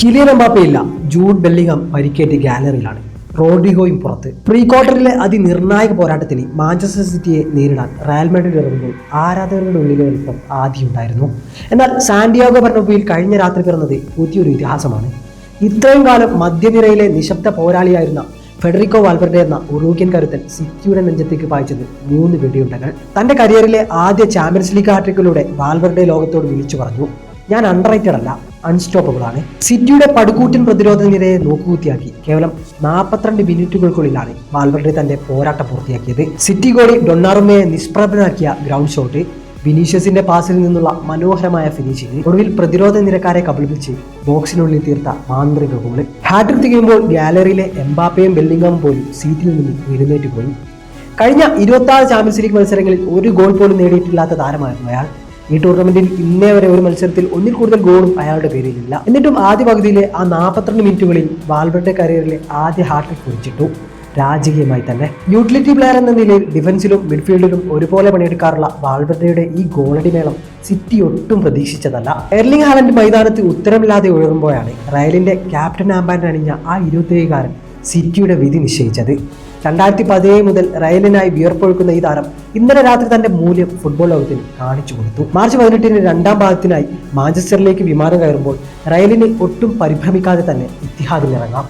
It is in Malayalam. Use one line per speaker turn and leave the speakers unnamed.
കിലിയൻ എംബാപ്പെ ഇല്ല, ജൂഡ് ബെല്ലിംഗം പരിക്കേറ്റ് ഗാലറിയിലാണ്, റോഡ്രിഗോയും പുറത്ത്. പ്രീ ക്വാർട്ടറിലെ അതിനിർണായക പോരാട്ടത്തിൽ മാഞ്ചസ്റ്റർ സിറ്റിയെ നേരിടാൻ റയൽ മാഡ്രിഡ് ഇറങ്ങുമ്പോൾ ആരാധകരുടെ ഉള്ളിലെ വലിപ്പം ആദ്യമുണ്ടായിരുന്നു. എന്നാൽ സാന്റിയാഗോ ബെർണബേയിൽ കഴിഞ്ഞ രാത്രി പിറന്നത് പുതിയൊരു ഇതിഹാസമാണ്. ഇത്രയും കാലം മധ്യനിരയിലെ നിശബ്ദ പോരാളിയായിരുന്ന ഫെഡറിക്കോ വാൽവെർഡെ എന്ന ഉറുഗ്യൻ കരുത്തൻ സിറ്റിയുടെ നെഞ്ചത്തേക്ക് പായിച്ചത് 3 വെടിയുണ്ടകൾ. തന്റെ കരിയറിലെ ആദ്യ ചാമ്പ്യൻസ് ലീഗ് ഹാട്രിക്കിലൂടെ വാൽവെർഡെ ലോകത്തോട് വിളിച്ചു പറഞ്ഞു, ഞാൻ അണ്ടർറേറ്റഡ് അല്ല, അൺസ്റ്റോപ്പബിൾ ആണ്. സിറ്റിയുടെ പടുകൂറ്റൻ പ്രതിരോധ നിരയെ നോക്കുകുത്തിയാക്കി കേവലം 42 മിനിറ്റുകൾക്കുള്ളിലാണ് വാൽവെർഡെ തന്റെ പോരാട്ടം പൂർത്തിയാക്കിയത്. സിറ്റി ഗോളി ഡൊണ്ണാറുമയെ നിഷ്പ്രഭനാക്കിയ ഗ്രൗണ്ട് ഷോട്ട്, വിനീഷ്യസിന്റെ പാസിൽ നിന്നുള്ള മനോഹരമായ ഫിനിഷിംഗ്, ഒടുവിൽ പ്രതിരോധ നിരക്കാരെ കബളിപ്പിച്ച് ബോക്സിനുള്ളിൽ തീർത്ത മാന്ത്രിക ഗോള്. ഹാട്രിക് തികയുമ്പോൾ ഗാലറിയിലെ എംബാപ്പയും ബെല്ലിംഗമും പോലും സീറ്റിൽ നിന്ന് എഴുന്നേറ്റ് പോയി. കഴിഞ്ഞ 26 ചാമ്പ്യൻസ് ലീഗ് മത്സരങ്ങളിൽ ഒരു ഗോൾ പോലും നേടിയിട്ടില്ലാത്ത താരമായിരുന്നു അയാൾ. ഈ ടൂർണമെന്റിൽ ഇന്നേ വരെ ഒരു മത്സരത്തിൽ ഒന്നിൽ കൂടുതൽ ഗോളും അയാളുടെ പേരിലില്ല. എന്നിട്ടും ആദ്യ പകുതിയിലെ ആ 42 മിനിറ്റുകളിൽ വാൽവെർഡെ കരിയറിലെ ആദ്യ ഹാട്രിക് കുറിച്ചിട്ടു, രാജകീയമായി തന്നെ. യൂട്ടിലിറ്റി പ്ലെയർ എന്ന നിലയിൽ ഡിഫൻസിലും മിഡ്ഫീൽഡിലും ഒരുപോലെ പണിയെടുക്കാറുള്ള വാൽവെർഡെയുടെ ഈ ഗോളടി മേളം സിറ്റി ഒട്ടും പ്രതീക്ഷിച്ചതല്ല. എർലിംഗ് ഹാലൻഡ് മൈതാനത്ത് ഉത്തരമില്ലാതെ ഒഴുകുമ്പോഴാണ് റയലിന്റെ ക്യാപ്റ്റൻ ആംബാൻഡ് അണിഞ്ഞ ആ 27കാരൻ സിറ്റിയുടെ വിധി നിശ്ചയിച്ചത്. 2017 മുതൽ റയലിനായി വിയർപ്പൊഴുക്കുന്ന ഈ താരം ഇന്നലെ രാത്രി തന്റെ മൂല്യം ഫുട്ബോൾ ലോകത്തിന് കാണിച്ചു കൊടുത്തു. മാർച്ച് 18 രണ്ടാം ഭാഗത്തിനായി മാഞ്ചസ്റ്ററിലേക്ക് വിമാനം കയറുമ്പോൾ റയലിന് ഒട്ടും പരിഭ്രമിക്കാതെ തന്നെ ഇത്തിഹാദിൽ ഇറങ്ങാം.